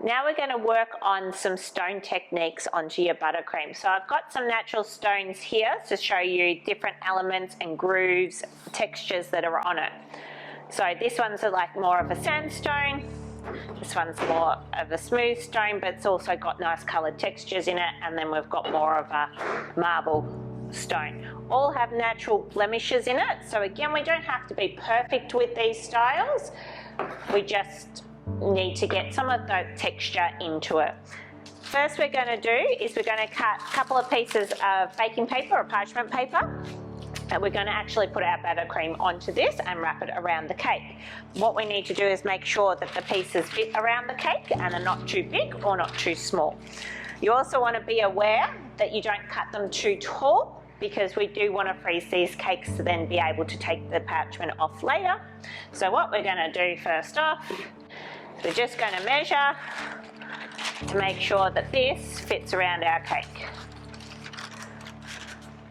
Now we're going to work on some stone techniques onto your buttercream. So I've got some natural stones here to show you different elements and grooves, textures that are on it. So this one's like more of a sandstone, this one's more of a smooth stone, but it's also got nice coloured textures in it, and then we've got more of a marble stone. All have natural blemishes in it, so again we don't have to be perfect with these styles, we just need to get some of the texture into it. First we're going to do is we're going to cut a couple of pieces of baking paper or parchment paper, and we're going to actually put our buttercream onto this and wrap it around the cake. What we need to do is make sure that the pieces fit around the cake and are not too big or not too small. You also want to be aware that you don't cut them too tall, because we do want to freeze these cakes to then be able to take the parchment off later. So what we're going to do first off, we're just going to measure to make sure that this fits around our cake.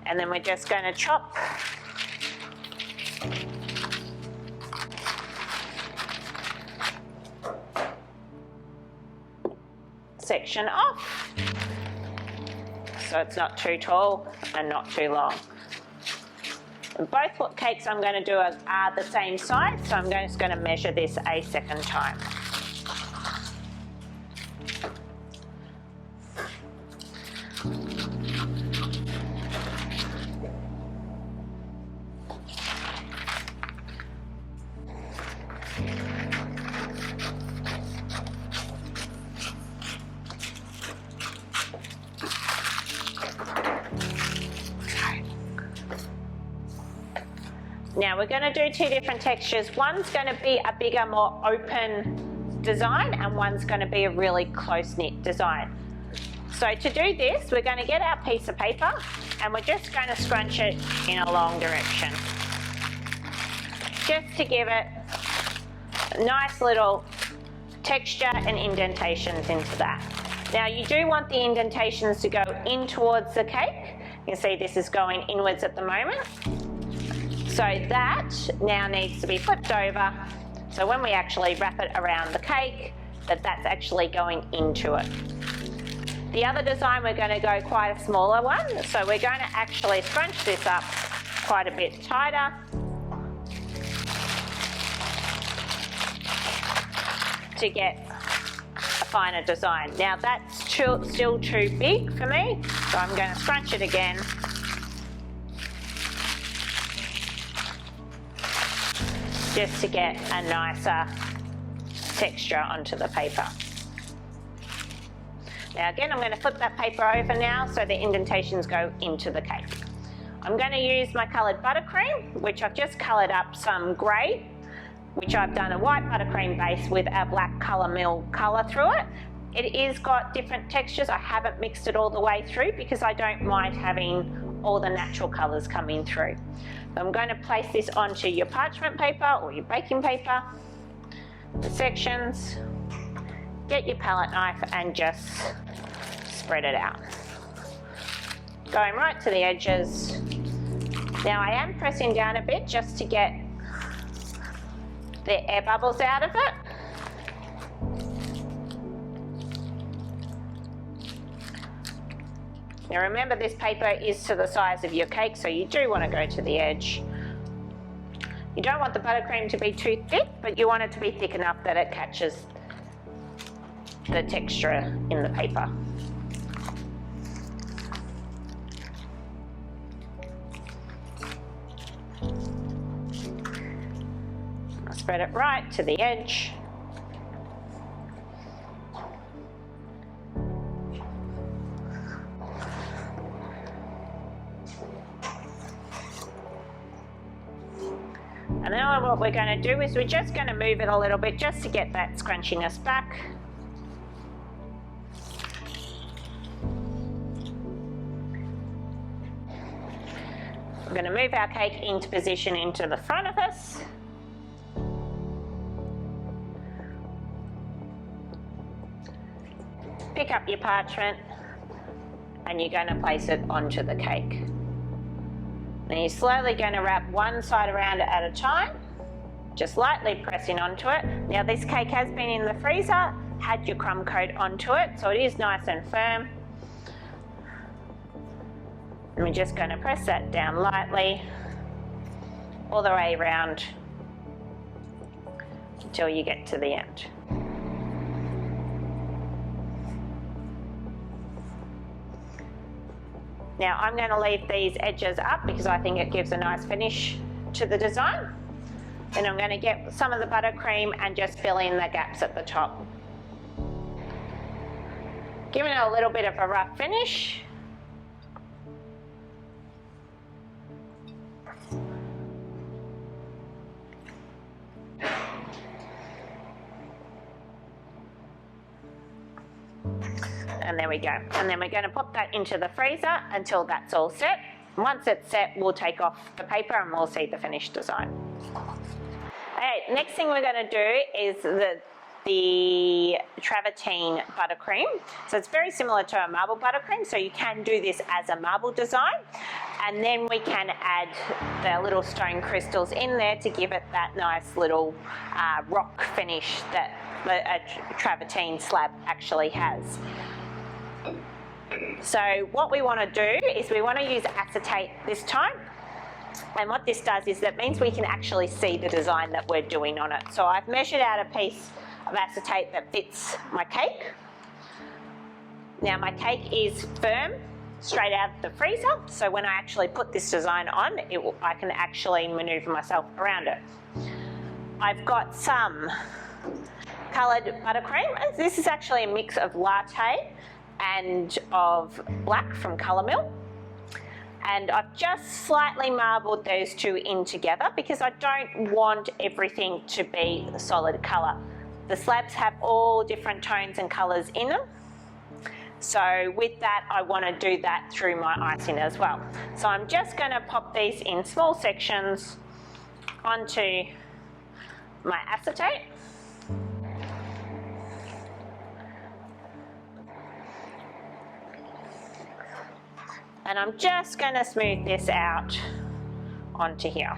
And then we're just going to chop section off, so it's not too tall and not too long. And both cakes I'm going to do are the same size, so I'm just going to measure this a second time. Now we're going to do two different textures. One's going to be a bigger, more open design, and one's going to be a really close-knit design. So to do this, we're going to get our piece of paper and we're just going to scrunch it in a long direction, just to give it a nice little texture and indentations into that. Now you do want the indentations to go in towards the cake. You can see this is going inwards at the moment. So that now needs to be flipped over, so when we actually wrap it around the cake, that's actually going into it. The other design, we're going to go quite a smaller one, so we're going to actually scrunch this up quite a bit tighter to get a finer design. Now that's still too big for me, so I'm going to scrunch it again. Just to get a nicer texture onto the paper. Now again, I'm going to flip that paper over now so the indentations go into the cake. I'm going to use my coloured buttercream, which I've just coloured up some grey, which I've done a white buttercream base with a black Colour Mill colour through it. It is got different textures. I haven't mixed it all the way through because I don't mind having all the natural colours coming through. So I'm going to place this onto your parchment paper or your baking paper, the sections, get your palette knife and just spread it out. Going right to the edges. Now I am pressing down a bit just to get the air bubbles out of it. Now remember, this paper is to the size of your cake, so you do want to go to the edge. You don't want the buttercream to be too thick, but you want it to be thick enough that it catches the texture in the paper. I'll spread it right to the edge. And now what we're going to do is we're just going to move it a little bit just to get that scrunchiness back. We're going to move our cake into position into the front of us. Pick up your parchment and you're going to place it onto the cake. Then you're slowly going to wrap one side around it at a time, just lightly pressing onto it. Now this cake has been in the freezer, had your crumb coat onto it, so it is nice and firm. And we're just going to press that down lightly all the way around until you get to the end. Now I'm going to leave these edges up because I think it gives a nice finish to the design. Then I'm going to get some of the buttercream and just fill in the gaps at the top. Giving it a little bit of a rough finish. And there we go. And then we're going to pop that into the freezer until that's all set. Once it's set, we'll take off the paper and we'll see the finished design. Okay, next thing we're going to do is the travertine buttercream. So it's very similar to a marble buttercream, so you can do this as a marble design. And then we can add the little stone crystals in there to give it that nice little rock finish that a travertine slab actually has. So what we want to do is we want to use acetate this time. And what this does is that means we can actually see the design that we're doing on it. So I've measured out a piece of acetate that fits my cake. Now my cake is firm, straight out of the freezer. So when I actually put this design on, I can actually maneuver myself around it. I've got some coloured buttercream. This is actually a mix of latte and of black from Colour Mill. And I've just slightly marbled those two in together because I don't want everything to be a solid colour. The slabs have all different tones and colours in them. So with that, I want to do that through my icing as well. So I'm just going to pop these in small sections onto my acetate. And I'm just going to smooth this out onto here.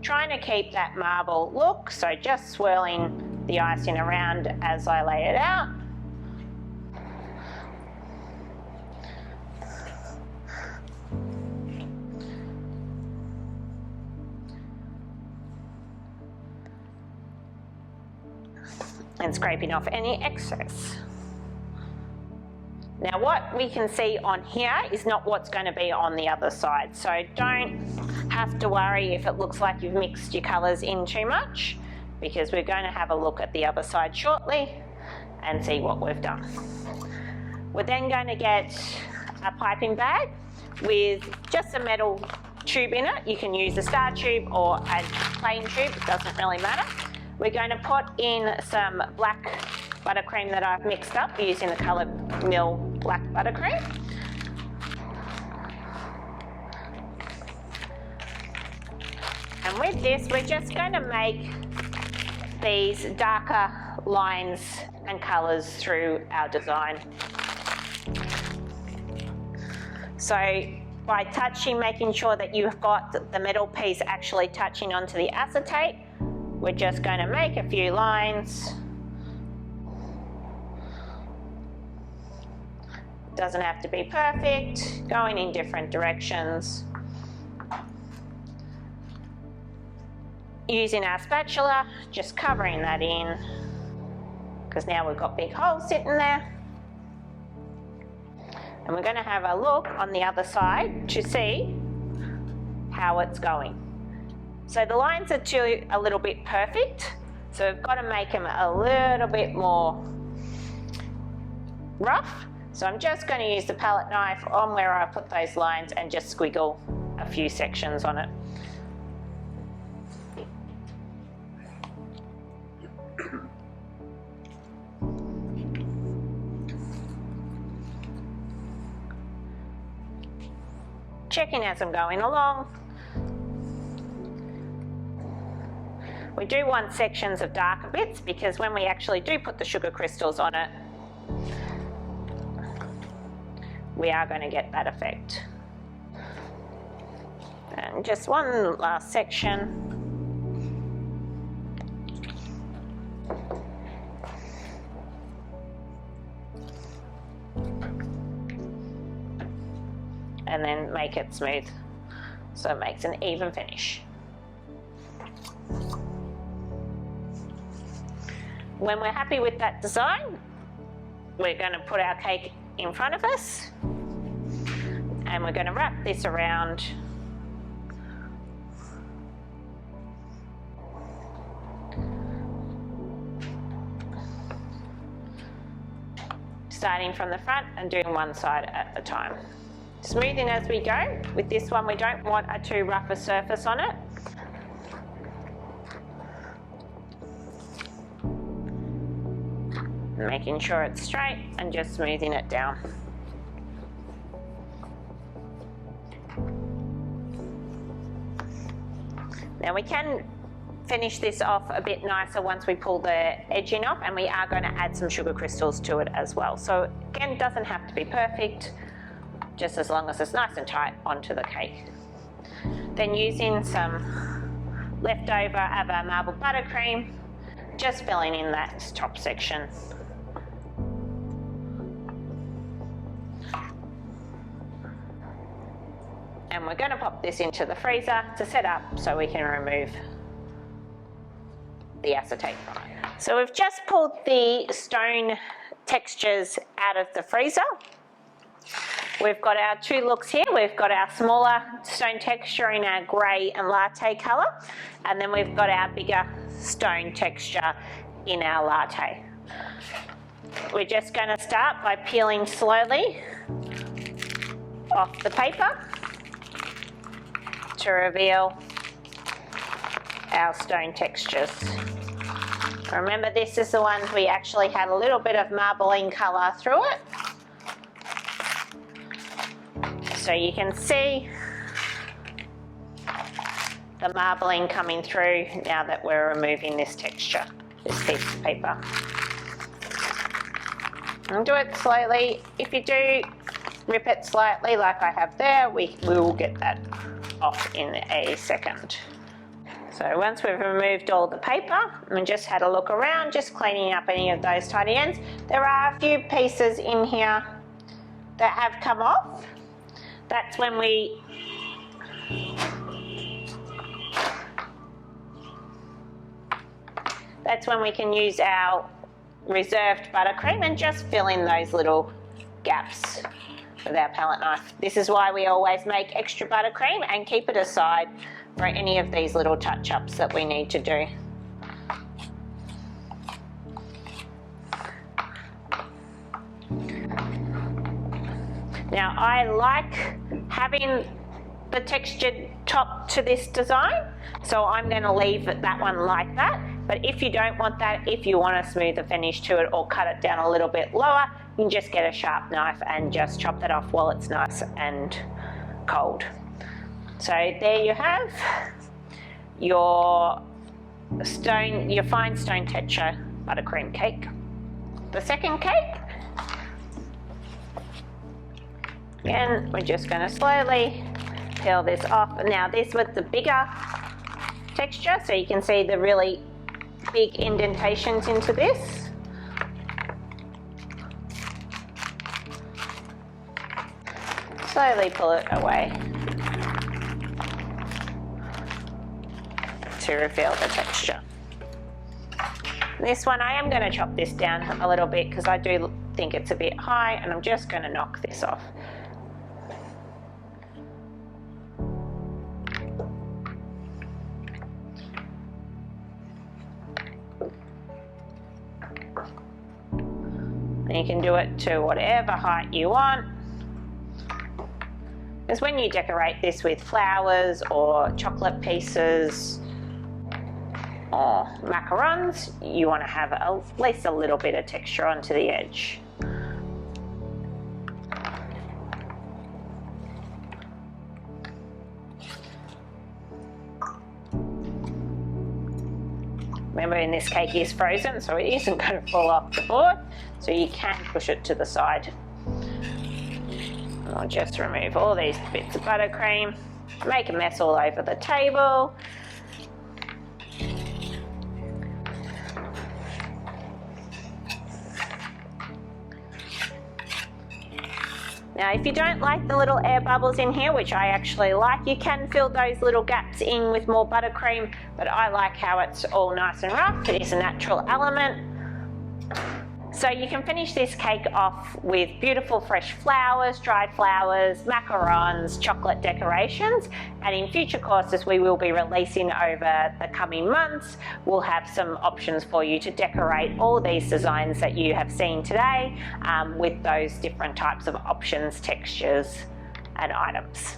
Trying to keep that marble look, so just swirling the icing around as I lay it out. And scraping off any excess. Now what we can see on here is not what's going to be on the other side, so don't have to worry if it looks like you've mixed your colours in too much, because we're going to have a look at the other side shortly and see what we've done. We're then going to get a piping bag with just a metal tube in it. You can use a star tube or a plain tube, it doesn't really matter. We're going to put in some black buttercream that I've mixed up using the Colour Mill black buttercream. And with this, we're just going to make these darker lines and colours through our design. So by touching, making sure that you've got the metal piece actually touching onto the acetate, we're just going to make a few lines. Doesn't have to be perfect, going in different directions. Using our spatula, just covering that in, because now we've got big holes sitting there. And we're going to have a look on the other side to see how it's going. So the lines are a little bit perfect, so we've got to make them a little bit more rough. So I'm just going to use the palette knife on where I put those lines and just squiggle a few sections on it. Checking as I'm going along. We do want sections of darker bits because when we actually do put the sugar crystals on it, we are going to get that effect. And just one last section. and then make it smooth so it makes an even finish. When we're happy with that design, we're going to put our cake in front of us and we're going to wrap this around starting from the front and doing one side at a time. Smoothing as we go. With this one, we don't want a too rough a surface on it. Making sure it's straight and just smoothing it down. Now we can finish this off a bit nicer once we pull the edging off, and we are going to add some sugar crystals to it as well. So again, it doesn't have to be perfect, just as long as it's nice and tight onto the cake. Then using some leftover of our marble buttercream, just filling in that top section. And we're going to pop this into the freezer to set up so we can remove the acetate from it. So we've just pulled the stone textures out of the freezer. We've got our two looks here. We've got our smaller stone texture in our grey and latte colour, and then we've got our bigger stone texture in our latte. We're just going to start by peeling slowly off the paper to reveal our stone textures. Remember, this is the ones we actually had a little bit of marbling colour through it. So you can see the marbling coming through now that we're removing this texture, this piece of paper. And do it slowly. If you do rip it slightly like I have there, we will get that off in a second. So once we've removed all the paper and just had a look around, just cleaning up any of those tiny ends, there are a few pieces in here that have come off. That's when we can use our reserved buttercream and just fill in those little gaps with our palette knife. This is why we always make extra buttercream and keep it aside for any of these little touch-ups that we need to do. Now I like having the textured top to this design, so I'm going to leave that one like that. But if you don't want that, if you want a smoother finish to it or cut it down a little bit lower, you can just get a sharp knife and just chop that off while it's nice and cold. So there you have your fine stone texture buttercream cake. The second cake, again, we're just going to slowly peel this off. Now this was the bigger texture, so you can see the really big indentations into this. Slowly pull it away to reveal the texture. This one, I am going to chop this down a little bit because I do think it's a bit high, and I'm just going to knock this off. And you can do it to whatever height you want. Because when you decorate this with flowers or chocolate pieces or macarons, you want to have at least a little bit of texture onto the edge. Remember, in this cake is frozen, so it isn't going to fall off the board, so you can push it to the side. I'll just remove all these bits of buttercream, make a mess all over the table. Now, if you don't like the little air bubbles in here, which I actually like, you can fill those little gaps in with more buttercream, but I like how it's all nice and rough. It is a natural element. So you can finish this cake off with beautiful fresh flowers, dried flowers, macarons, chocolate decorations, and in future courses we will be releasing over the coming months. We'll have some options for you to decorate all these designs that you have seen today with those different types of options, textures and items.